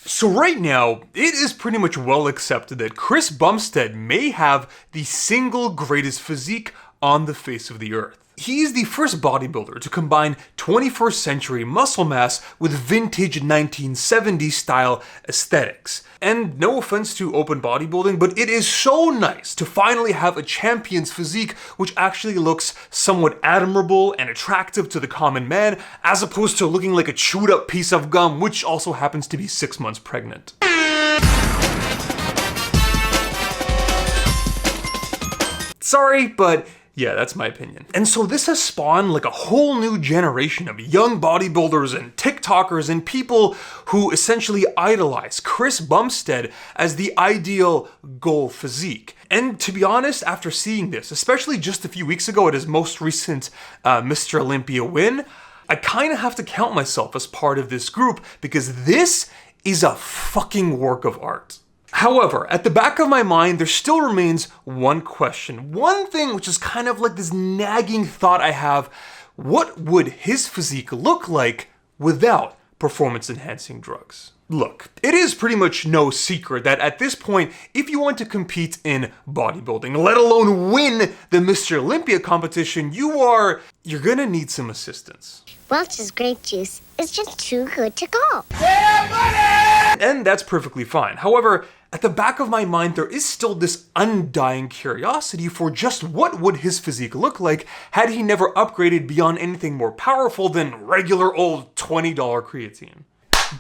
So right now, it is pretty much well accepted that Chris Bumstead may have the single greatest physique on the face of the earth. He is the first bodybuilder to combine 21st century muscle mass with vintage 1970s style aesthetics. And no offense to open bodybuilding, but it is so nice to finally have a champion's physique which actually looks somewhat admirable and attractive to the common man, as opposed to looking like a chewed up piece of gum, which also happens to be 6 months pregnant. Sorry, but yeah, that's my opinion. And so this has spawned like a whole new generation of young bodybuilders and TikTokers and people who essentially idolize Chris Bumstead as the ideal goal physique. And to be honest, after seeing this, especially just a few weeks ago at his most recent Mr. Olympia win, I kind of have to count myself as part of this group because this is a fucking work of art. However, at the back of my mind, there still remains one question. One thing which is kind of like this nagging thought I have. What would his physique look like without performance-enhancing drugs? Look, it is pretty much no secret that at this point, if you want to compete in bodybuilding, let alone win the Mr. Olympia competition, you're gonna need some assistance. Welch's grape juice is just too good to go. And that's perfectly fine. However, at the back of my mind, there is still this undying curiosity for just what would his physique look like had he never upgraded beyond anything more powerful than regular old $20 creatine.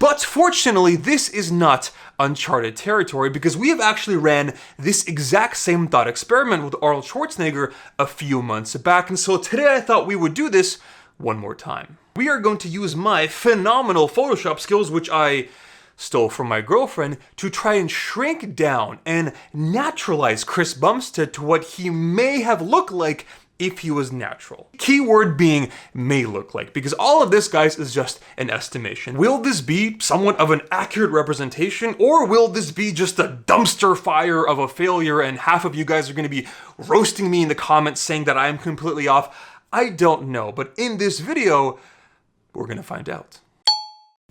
But fortunately, this is not uncharted territory because we have actually ran this exact same thought experiment with Arnold Schwarzenegger a few months back. And so today I thought we would do this one more time. We are going to use my phenomenal Photoshop skills, which I stole from my girlfriend, to try and shrink down and naturalize Chris Bumstead to what he may have looked like if he was natural. Keyword being may look like, because all of this, guys, is just an estimation. Will this be somewhat of an accurate representation, or will this be just a dumpster fire of a failure and half of you guys are going to be roasting me in the comments saying that I am completely off? I don't know, but in this video, we're going to find out.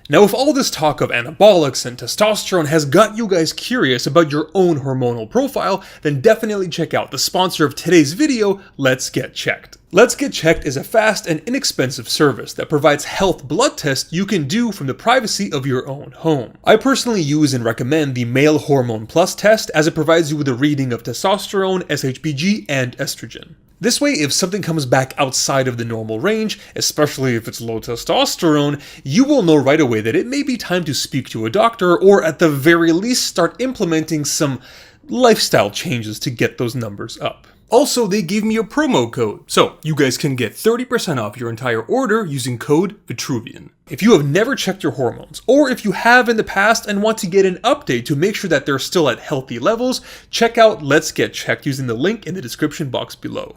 Now, if all this talk of anabolics and testosterone has got you guys curious about your own hormonal profile, then definitely check out the sponsor of today's video, Let's Get Checked. Let's Get Checked is a fast and inexpensive service that provides health blood tests you can do from the privacy of your own home. I personally use and recommend the Male Hormone Plus test as it provides you with a reading of testosterone, SHBG, and estrogen. This way, if something comes back outside of the normal range, especially if it's low testosterone, you will know right away that it may be time to speak to a doctor or at the very least start implementing some lifestyle changes to get those numbers up. Also, they gave me a promo code, so you guys can get 30% off your entire order using code Vitruvian. If you have never checked your hormones, or if you have in the past and want to get an update to make sure that they're still at healthy levels, check out Let's Get Checked using the link in the description box below.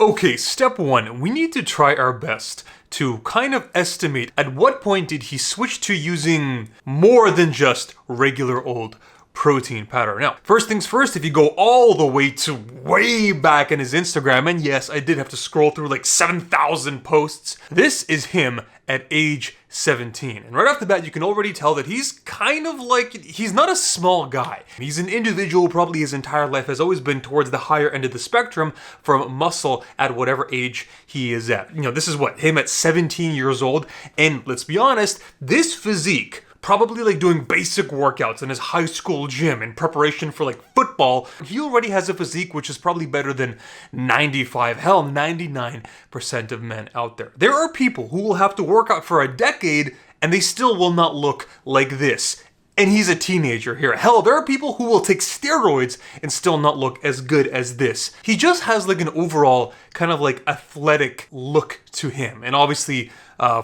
Okay, step one, we need to try our best to kind of estimate at what point did he switch to using more than just regular old protein powder. Now, first things first, if you go all the way to way back in his Instagram, and yes, I did have to scroll through like 7,000 posts, this is him at age 17. And right off the bat, you can already tell that he's kind of like, he's not a small guy. He's an individual, probably his entire life has always been towards the higher end of the spectrum from muscle at whatever age he is at. You know, this is what, him at 17 years old. And let's be honest, this physique, probably like doing basic workouts in his high school gym in preparation for like football, he already has a physique which is probably better than 99% of men out there. There are people who will have to work out for a decade and they still will not look like this. And he's a teenager here. Hell, there are people who will take steroids and still not look as good as this. He just has like an overall kind of like athletic look to him. And obviously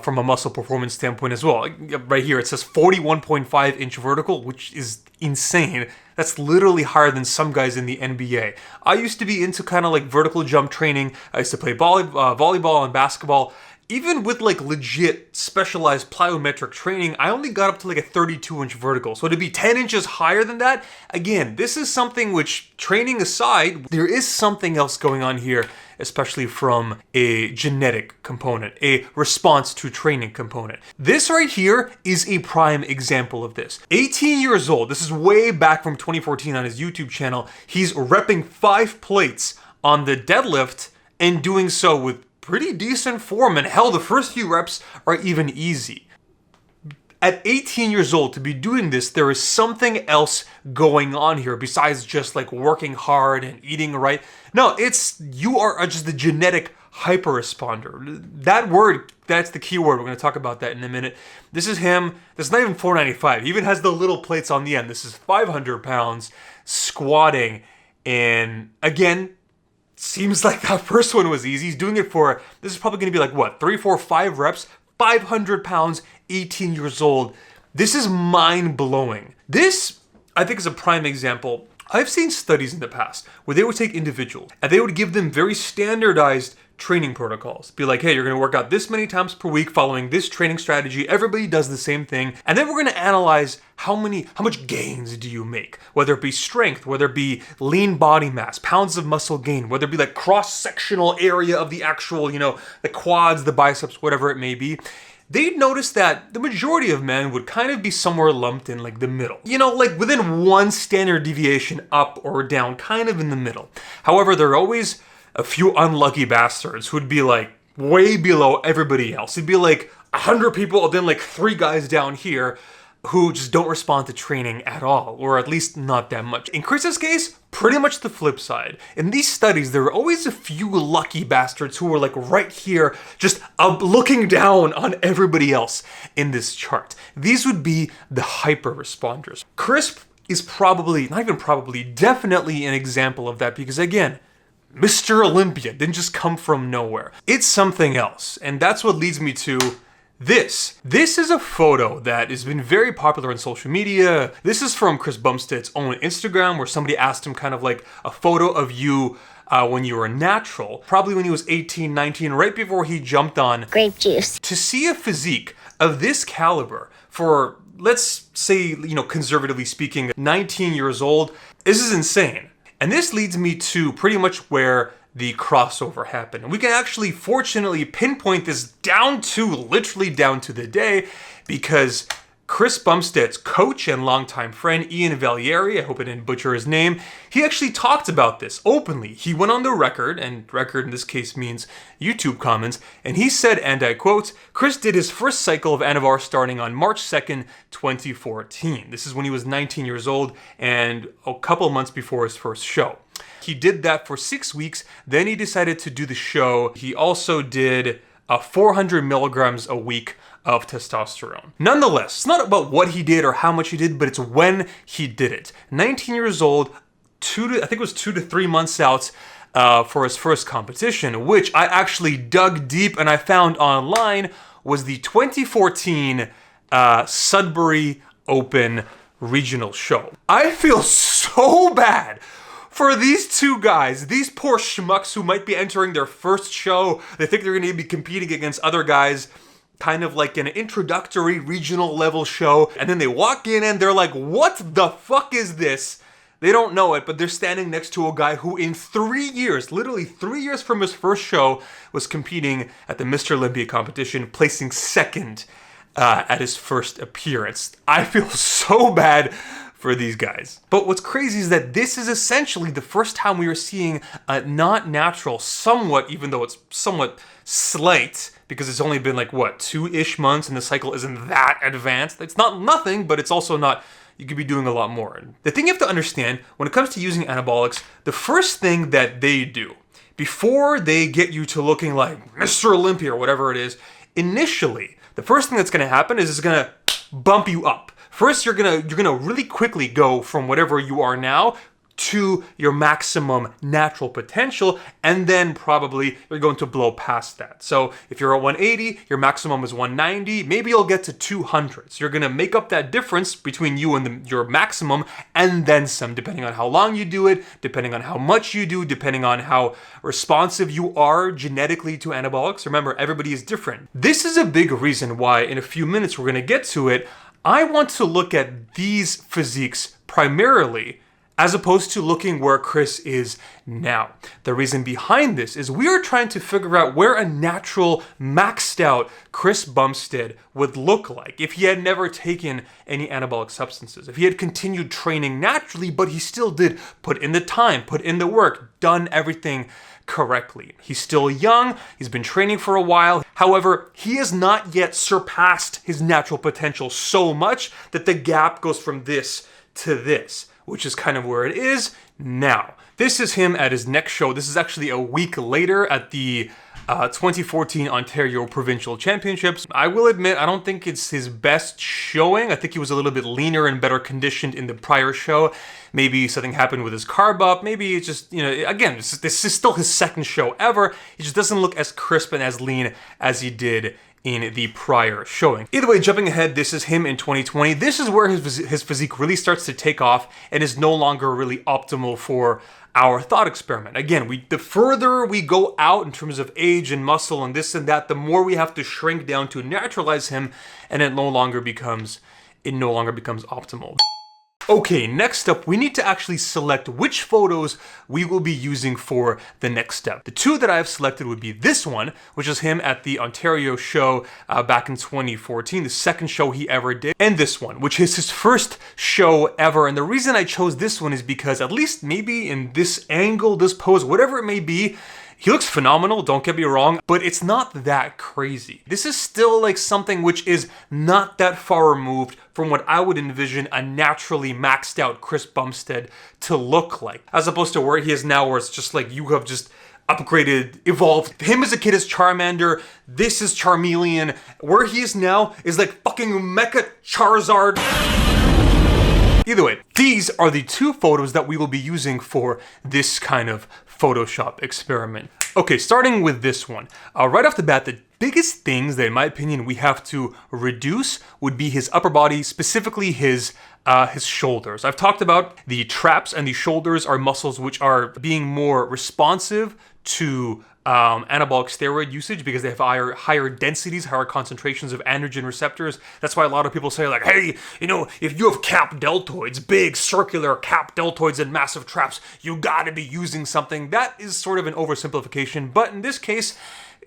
from a muscle performance standpoint as well. Right here it says 41.5 inch vertical, which is insane. That's literally higher than some guys in the NBA. I used to be into kind of like vertical jump training. I used to play volleyball and basketball. Even with like legit specialized plyometric training, I only got up to like a 32-inch vertical. So to be 10 inches higher than that, again, this is something which, training aside, there is something else going on here, especially from a genetic component, a response to training component. This right here is a prime example of this. 18 years old, this is way back from 2014 on his YouTube channel, he's repping 5 plates on the deadlift and doing so with pretty decent form, and hell, the first few reps are even easy. At 18 years old, to be doing this, there is something else going on here besides just like working hard and eating right. No, you are just the genetic hyper-responder. That word, that's the key word. We're going to talk about that in a minute. This is him. This is not even 495. He even has the little plates on the end. This is 500 pounds squatting, and again, seems like that first one was easy. He's doing it for, this is probably going to be like, what, 3, 4, 5 reps? 500 pounds, 18 years old. This is mind-blowing. This, I think, is a prime example. I've seen studies in the past where they would take individuals and they would give them very standardized training protocols. Be like, hey, you're gonna work out this many times per week following this training strategy. Everybody does the same thing. And then we're gonna analyze how much gains do you make? Whether it be strength, whether it be lean body mass, pounds of muscle gain, whether it be like cross-sectional area of the actual, the quads, the biceps, whatever it may be. They'd notice that the majority of men would kind of be somewhere lumped in like the middle. Like within one standard deviation up or down, kind of in the middle. However, there are always a few unlucky bastards who'd be like way below everybody else. It'd be like 100 people and then like 3 guys down here who just don't respond to training at all, or at least not that much. In Chris's case, pretty much the flip side. In these studies, there were always a few lucky bastards who were like right here, just looking down on everybody else in this chart. These would be the hyper responders. Chris is definitely an example of that, because again, Mr. Olympia didn't just come from nowhere. It's something else, and that's what leads me to this. This is a photo that has been very popular on social media. This is from Chris Bumstead's own Instagram, where somebody asked him kind of like a photo of you when you were natural, probably when he was 18, 19, right before he jumped on Grape juice. To see a physique of this caliber for, let's say, conservatively speaking, 19 years old, this is insane. And this leads me to pretty much where the crossover happened. And we can actually, fortunately, pinpoint this literally down to the day, because Chris Bumstead's coach and longtime friend, Ian Valieri, I hope I didn't butcher his name, he actually talked about this openly. He went on the record, and record in this case means YouTube comments, and he said, and I quote, Chris did his first cycle of Anavar starting on March 2nd, 2014. This is when he was 19 years old and a couple months before his first show. He did that for 6 weeks, then he decided to do the show. He also did 400 milligrams a week of testosterone. Nonetheless, it's not about what he did or how much he did, but it's when he did it. 19 years old, I think it was 2 to 3 months out for his first competition, which I actually dug deep and I found online was the 2014 Sudbury Open Regional Show. I feel so bad for these 2 guys, these poor schmucks who might be entering their first show. They think they're going to be competing against other guys, kind of like an introductory regional level show, and then they walk in and they're like, what the fuck is this? They don't know it, but they're standing next to a guy who in 3 years, literally 3 years from his first show, was competing at the Mr. Olympia competition, placing second at his first appearance. I feel so bad for these guys. But what's crazy is that this is essentially the first time we are seeing a not natural, somewhat, even though it's somewhat slight, because it's only been like, what, 2-ish months and the cycle isn't that advanced. It's not nothing, but it's also not, you could be doing a lot more. The thing you have to understand, when it comes to using anabolics, the first thing that they do, before they get you to looking like Mr. Olympia or whatever it is, initially, the first thing that's gonna happen is it's gonna bump you up. First, you're gonna really quickly go from whatever you are now to your maximum natural potential, and then probably you're going to blow past that. So if you're at 180, your maximum is 190, maybe you'll get to 200. So you're going to make up that difference between you and your maximum, and then some, depending on how long you do it, depending on how much you do, depending on how responsive you are genetically to anabolics. Remember, everybody is different. This is a big reason why, in a few minutes we're going to get to it, I want to look at these physiques primarily, as opposed to looking where Chris is now. The reason behind this is we are trying to figure out where a natural, maxed out Chris Bumstead would look like if he had never taken any anabolic substances, if he had continued training naturally, but he still did put in the time, put in the work, done everything correctly. He's still young, he's been training for a while. However, he has not yet surpassed his natural potential so much that the gap goes from this to this, which is kind of where it is now. This is him at his next show. This is actually a week later at the 2014 Ontario Provincial Championships. I will admit, I don't think it's his best showing. I think he was a little bit leaner and better conditioned in the prior show. Maybe something happened with his carb up. Maybe it's just, again, this is still his second show ever. He just doesn't look as crisp and as lean as he did in the prior showing. Either way, jumping ahead, this is him in 2020. This is where his physique really starts to take off and is no longer really optimal for our thought experiment. Again, the further we go out in terms of age and muscle and this and that, the more we have to shrink down to naturalize him, and it no longer becomes optimal. Okay, next up, we need to actually select which photos we will be using for the next step. The two that I've selected would be this one, which is him at the Ontario show back in 2014, the second show he ever did, and this one, which is his first show ever. And the reason I chose this one is because, at least maybe in this angle, this pose, whatever it may be, he looks phenomenal, don't get me wrong, but it's not that crazy. This is still like something which is not that far removed from what I would envision a naturally maxed out Chris Bumstead to look like, as opposed to where he is now, where it's just like you have just upgraded, evolved. Him as a kid is Charmander, this is Charmeleon. Where he is now is like fucking Mecha Charizard. Either way, these are the two photos that we will be using for this kind of Photoshop experiment. Okay, starting with this one. Right off the bat, the biggest things that, in my opinion, we have to reduce would be his upper body, specifically his shoulders. I've talked about the traps, and the shoulders are muscles which are being more responsive to anabolic steroid usage because they have higher densities, higher concentrations of androgen receptors. That's why a lot of people say like, hey, if you have cap deltoids, big circular cap deltoids and massive traps, you gotta be using something. That is sort of an oversimplification, but in this case,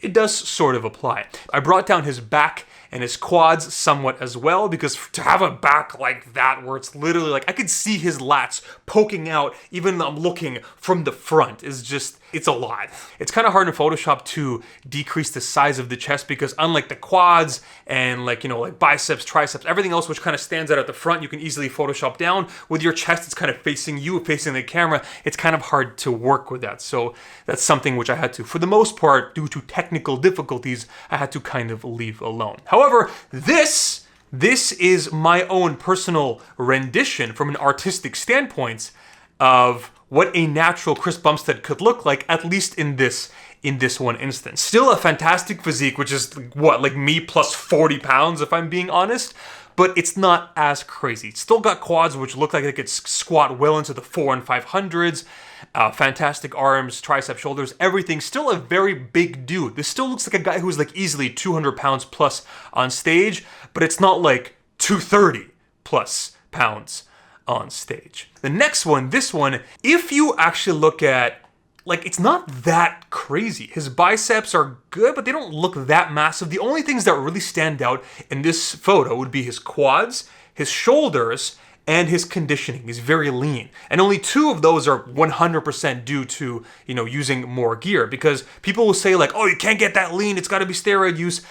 it does sort of apply. I brought down his back and his quads somewhat as well, because to have a back like that where it's literally like I could see his lats poking out even though I'm looking from the front is just, it's a lot. It's kind of hard in Photoshop to decrease the size of the chest because unlike the quads and like biceps, triceps, everything else which kind of stands out at the front, you can easily Photoshop down. With your chest, it's kind of facing you, facing the camera. It's kind of hard to work with that. So that's something which I had to, for the most part, due to technical difficulties, I had to kind of leave alone. However, this is my own personal rendition from an artistic standpoint of what a natural Chris Bumstead could look like, at least in this one instance. Still a fantastic physique, which is what, like me plus 40 pounds if I'm being honest, but it's not as crazy. Still got quads which look like they could squat well into the 400s and 500s. Fantastic arms, tricep, shoulders, everything. Still a very big dude. This still looks like a guy who's like easily 200 pounds plus on stage, but it's not like 230 plus pounds on stage. The next one, this one, if you actually look at, like, it's not that crazy. His biceps are good, but they don't look that massive. The only things that really stand out in this photo would be his quads, his shoulders, and his conditioning. He's very lean. And only two of those are 100% due to, using more gear. Because people will say like, oh, you can't get that lean, it's gotta be steroid use.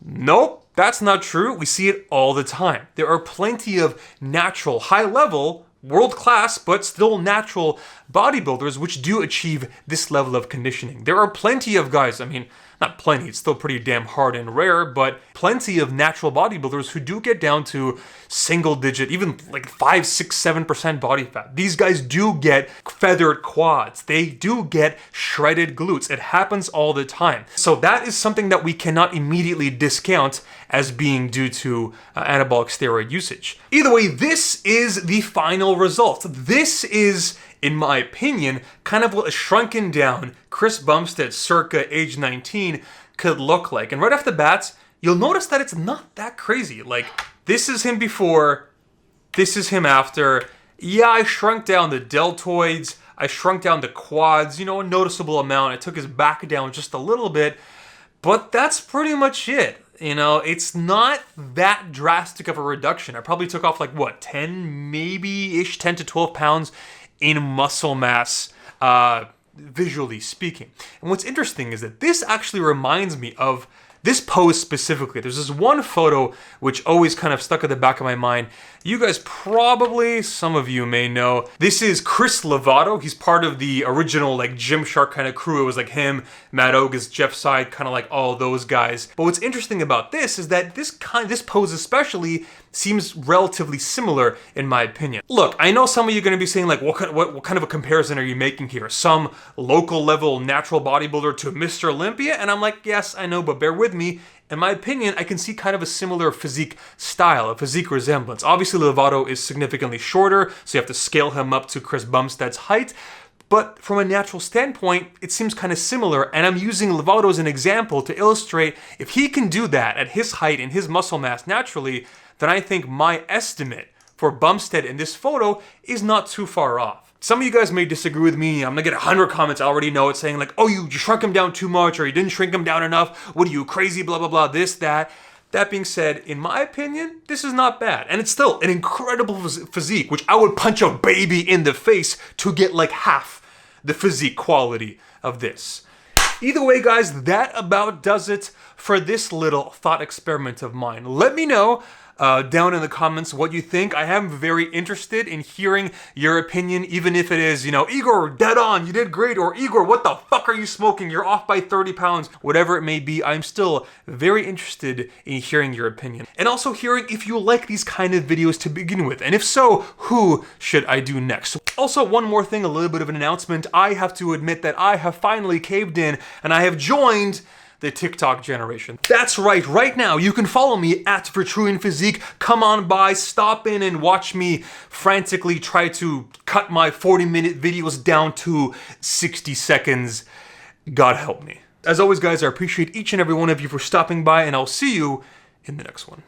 Nope, that's not true. We see it all the time. There are plenty of natural, high level, world-class, but still natural bodybuilders which do achieve this level of conditioning. There are plenty of guys, not plenty, it's still pretty damn hard and rare, but plenty of natural bodybuilders who do get down to single digit, even like 5, 6, 7% body fat. These guys do get feathered quads. They do get shredded glutes. It happens all the time. So that is something that we cannot immediately discount as being due to anabolic steroid usage. Either way, this is the final result. This is, in my opinion, kind of what a shrunken down Chris Bumstead circa age 19 could look like. And right off the bat, you'll notice that it's not that crazy. Like, this is him before, this is him after. Yeah, I shrunk down the deltoids, I shrunk down the quads, you know, a noticeable amount. I took his back down just a little bit, but that's pretty much it. You know, it's not that drastic of a reduction. I probably took off like, what, 10, maybe-ish, 10 to 12 pounds in muscle mass, visually speaking. And what's interesting is that this actually reminds me of this pose specifically. There's this one photo which always kind of stuck at the back of my mind. You guys probably, some of you may know, this is Chris Lovato. He's part of the original like Gymshark kind of crew. It was like him, Matt Ogus, Jeff Side, kind of like all those guys. But what's interesting about this is that this pose especially seems relatively similar in my opinion. Look, I know some of you are going to be saying like, what kind of a comparison are you making here? Some local level natural bodybuilder to Mr. Olympia? And I'm like, yes, I know, but bear with me. In my opinion, I can see kind of a similar physique style, a physique resemblance. Obviously, Lovato is significantly shorter, so you have to scale him up to Chris Bumstead's height. But from a natural standpoint, it seems kind of similar, and I'm using Lovato as an example to illustrate if he can do that at his height and his muscle mass naturally, then I think my estimate for Bumstead in this photo is not too far off. Some of you guys may disagree with me. I'm gonna get 100 comments, I already know it, saying like, oh, you shrunk him down too much, or you didn't shrink him down enough. What are you, crazy, blah, blah, blah, this, that. That being said, in my opinion, this is not bad. And it's still an incredible physique, which I would punch a baby in the face to get like half the physique quality of this. Either way, guys, that about does it for this little thought experiment of mine. Let me know down in the comments what you think. I am very interested in hearing your opinion, even if it is, you know, Igor, dead on, you did great, or Igor, what the fuck are you smoking? You're off by 30 pounds. Whatever it may be, I'm still very interested in hearing your opinion. And also hearing if you like these kind of videos to begin with. And if so, who should I do next? Also, one more thing, a little bit of an announcement. I have to admit that I have finally caved in and I have joined the TikTok generation. That's right now you can follow me at VitruvianPhysique. Come on by, stop in and watch me frantically try to cut my 40-minute videos down to 60 seconds. God help me. As always, guys, I appreciate each and every one of you for stopping by, and I'll see you in the next one.